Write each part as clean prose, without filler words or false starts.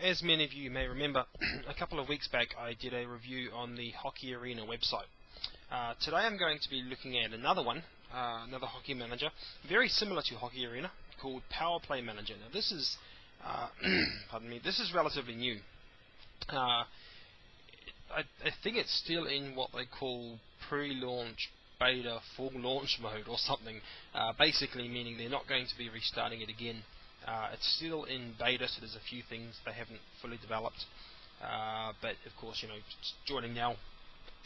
As many of you may remember, a couple of weeks back I did a review on the Hockey Arena website. Today I'm going to be looking at another one, another hockey manager, very similar to Hockey Arena, called Power Play Manager. Now this is, pardon me, this is relatively new. I think it's still in what they call pre-launch beta full launch mode or something, basically meaning they're not going to be restarting it again. It's still in beta, so there's a few things they haven't fully developed, but of course, you know, joining now,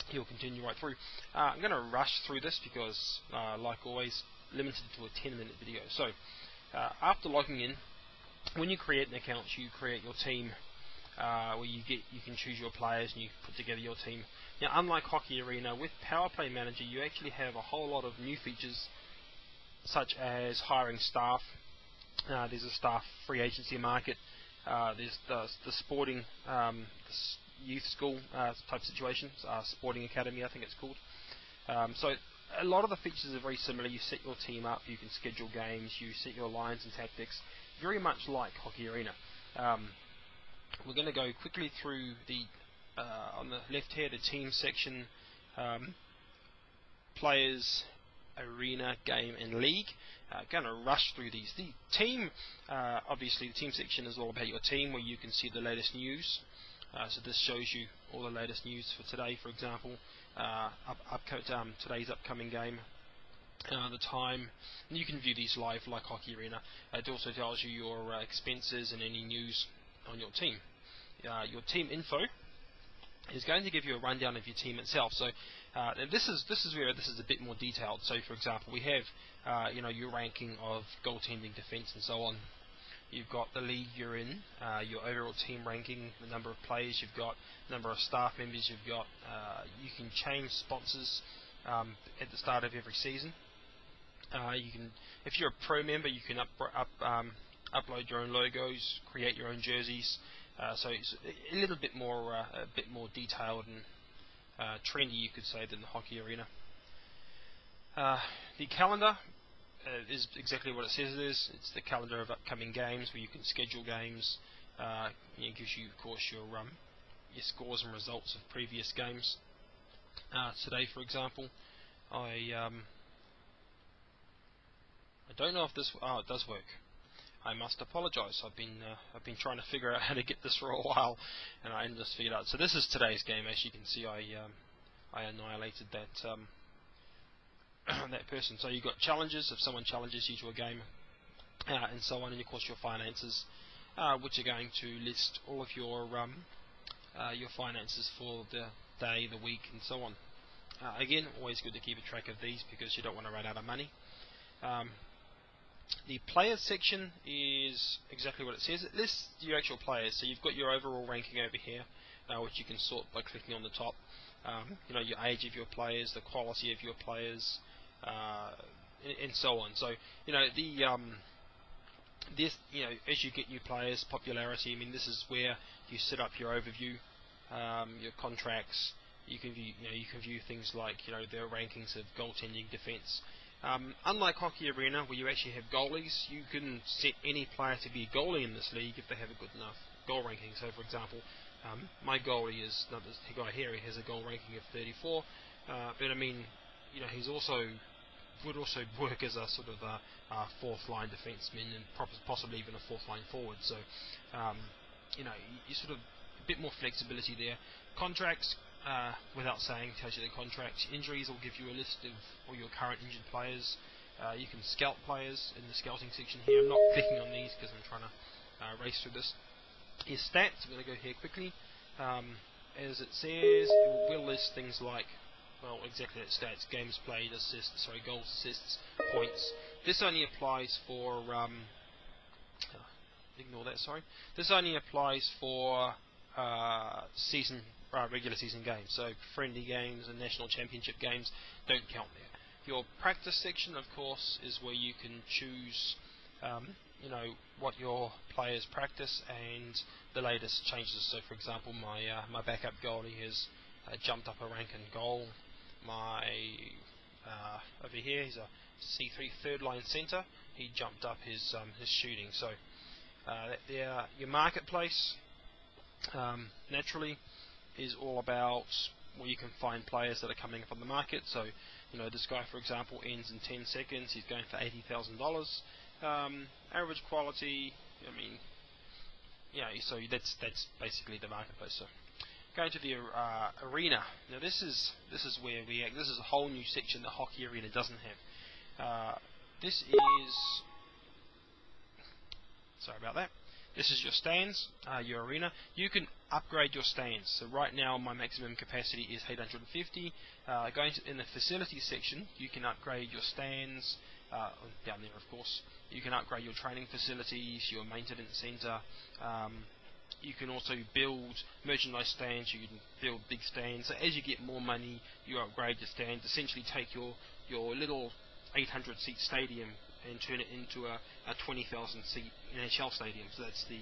he'll continue right through. I'm going to rush through this because, like always, limited to a 10-minute video. So, after logging in, when you create an account, you create your team, where you can choose your players and you put together your team. Now, unlike Hockey Arena, with Power Play Manager, you actually have a whole lot of new features, such as hiring staff. There's a staff free agency market. There's the sporting youth school type situations, sporting academy I think it's called. So a lot of the features are very similar. You set your team up, you can schedule games, you set your lines and tactics, very much like Hockey Arena. We're going to go quickly through the on the left here, the team section, players, arena, game and league. Going to rush through these. The team, obviously the team section is all about your team, where you can see the latest news. So this shows you all the latest news for today, for example, today's upcoming game, the time, and you can view these live like Hockey Arena. It also tells you your expenses and any news on your team. Your team info is going to give you a rundown of your team itself. So this is where this is a bit more detailed. So for example, we have your ranking of goaltending, defence and so on. You've got the league you're in, your overall team ranking, the number of players you've got, number of staff members you've got. You can change sponsors at the start of every season. You can, if you're a pro member, you can upload your own logos, create your own jerseys. So it's a little bit more detailed and trendy, you could say, than the Hockey Arena. The calendar is exactly what it says it is. It's the calendar of upcoming games, where you can schedule games. It gives you, of course, your scores and results of previous games. Today, for example, I don't know if this. Oh, it does work. I must apologise. I've been trying to figure out how to get this for a while, and I just figured out. So this is today's game. As you can see, I annihilated that that person. So you've got challenges. If someone challenges you to a game, and so on, and of course your finances, which are going to list all of your finances for the day, the week, and so on. Again, always good to keep a track of these because you don't want to run out of money. The players section is exactly what it says. It lists your actual players. So you've got your overall ranking over here, which you can sort by clicking on the top. Your age of your players, the quality of your players, and so on. So as you get new players, popularity. I mean, this is where you set up your overview, your contracts. You can view things like their rankings of goaltending, defence. Unlike Hockey Arena, where you actually have goalies, you can set any player to be a goalie in this league if they have a good enough goal ranking. So, for example, my goalie is this guy here. He has a goal ranking of 34, but I mean, he's would also work as a sort of a fourth line defenseman and possibly even a fourth line forward. So, you sort of a bit more flexibility there. Contracts. Without saying, tells you the contract. Injuries will give you a list of all your current injured players. You can scout players in the scouting section here. I'm not clicking on these because I'm trying to race through this. Your stats, I'm going to go here quickly. As it says, it will list things like, well, exactly that stats: games played, assists, goals, assists, points. This only applies for ignore that. Sorry. This only applies for regular season games. So friendly games and national championship games don't count there. Your practice section, of course, is where you can choose what your players practice and the latest changes. So for example, my backup goalie has jumped up a rank in goal. My over here, he's a C3 third line centre. He jumped up his shooting. So your marketplace, Naturally is all about where you can find players that are coming up on the market. So, this guy, for example, ends in 10 seconds. He's going for $80,000. Average quality. So that's basically the marketplace. So, going to the arena. Now, this is where this is a whole new section that Hockey Arena doesn't have. This is. Sorry about that. This is your stands, your arena. You can upgrade your stands. So right now my maximum capacity is 850. In the facilities section, you can upgrade your stands, down there of course. You can upgrade your training facilities, your maintenance centre. You can also build merchandise stands, you can build big stands. So as you get more money, you upgrade your stands. Essentially take your little 800 seat stadium and turn it into a 20,000 seat NHL stadium. So that's the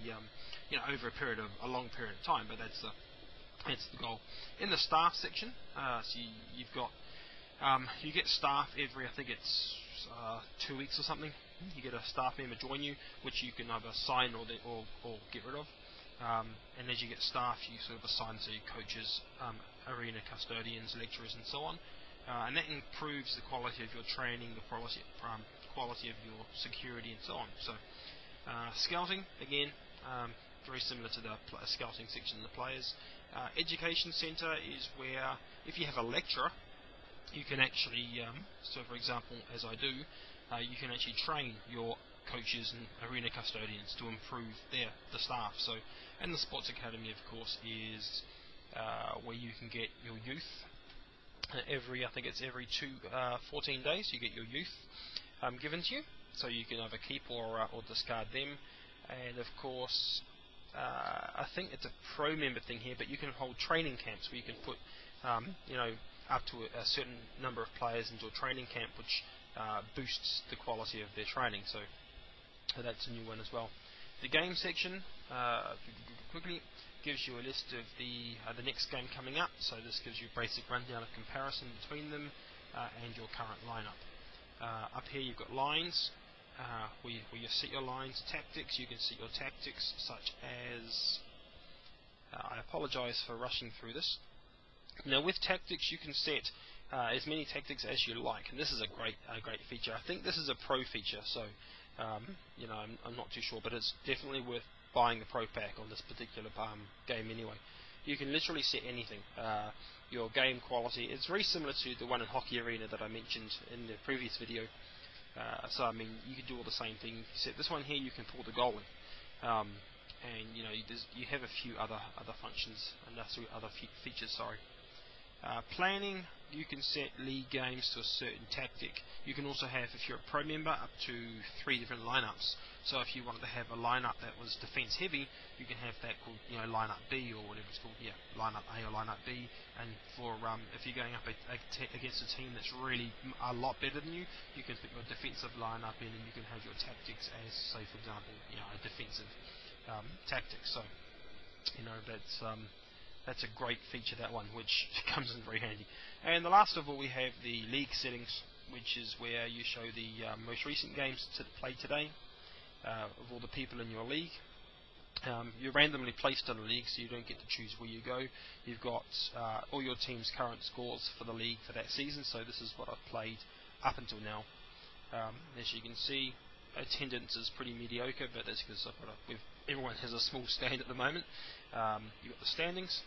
over a long period of time, but that's the goal. In the staff section, so you've got you get staff every, I think it's 2 weeks or something. You get a staff member join you, which you can either sign or get rid of. And as you get staff, you sort of assign to coaches, arena custodians, lecturers, and so on. And that improves the quality of your training, the quality of your security, and so on. So, scouting, again, very similar to the scouting section of the players. Education centre is where, if you have a lecturer, you can actually, so for example, as I do, you can actually train your coaches and arena custodians to improve the staff. So, and the sports academy, of course, is where you can get your youth. I think it's every 14 days, you get your youth given to you, so you can either keep or discard them. And of course, I think it's a pro member thing here, but you can hold training camps where you can put, up to a certain number of players into a training camp, which boosts the quality of their training. So that's a new one as well. The game section, quickly, gives you a list of the next game coming up. So this gives you a basic rundown of comparison between them and your current lineup. Up here you've got lines, where you set your lines. Tactics, you can set your tactics such as, I apologise for rushing through this. Now with tactics you can set as many tactics as you like, and this is a great feature. I think this is a pro feature, so I'm not too sure, but it's definitely worth buying the pro pack on this particular game anyway. You can literally set anything. Your game quality, it's very similar to the one in Hockey Arena that I mentioned in the previous video. So I mean, you can do all the same thing. Set this one here, you can pull the goalie, and you have a few other functions and other features. Sorry. Planning, you can set league games to a certain tactic. You can also have, if you're a pro member, up to 3 different lineups. So if you wanted to have a lineup that was defense heavy, you can have that called lineup B or whatever it's called. Yeah, lineup A or lineup B. And for if you're going up against a team that's really a lot better than you, you can put your defensive lineup in, and you can have your tactics as, say for example, a defensive tactic. So that's a great feature, that one, which comes in very handy. And the last of all, we have the league settings, which is where you show the most recent games to play today of all the people in your league. You're randomly placed in a league, so you don't get to choose where you go. You've got all your team's current scores for the league for that season, so this is what I've played up until now. As you can see, attendance is pretty mediocre, but that's because everyone has a small stand at the moment. You've got the standings,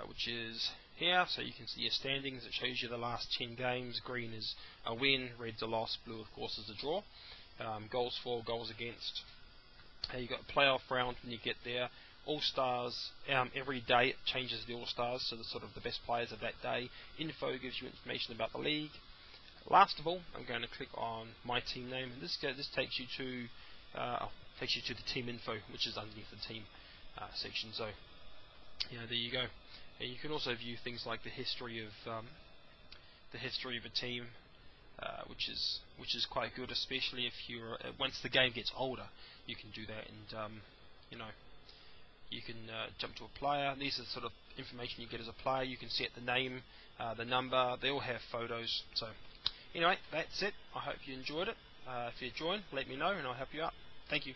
which is here, so you can see your standings. It shows you the last 10 games. Green is a win, red's a loss, blue of course is a draw. Goals for, goals against. You've got a playoff round when you get there. All-Stars, every day it changes the All-Stars, so the sort of the best players of that day. Info gives you information about the league. Last of all, I'm going to click on my team name, and this takes you to the team info, which is underneath the team section. So there you go. And you can also view things like the history of a team, which is quite good, especially if you're once the game gets older, you can do that, and you can jump to a player. These are sort of information you get as a player. You can set the name, the number. They all have photos. So anyway, that's it. I hope you enjoyed it. If you join, let me know and I'll help you out. Thank you.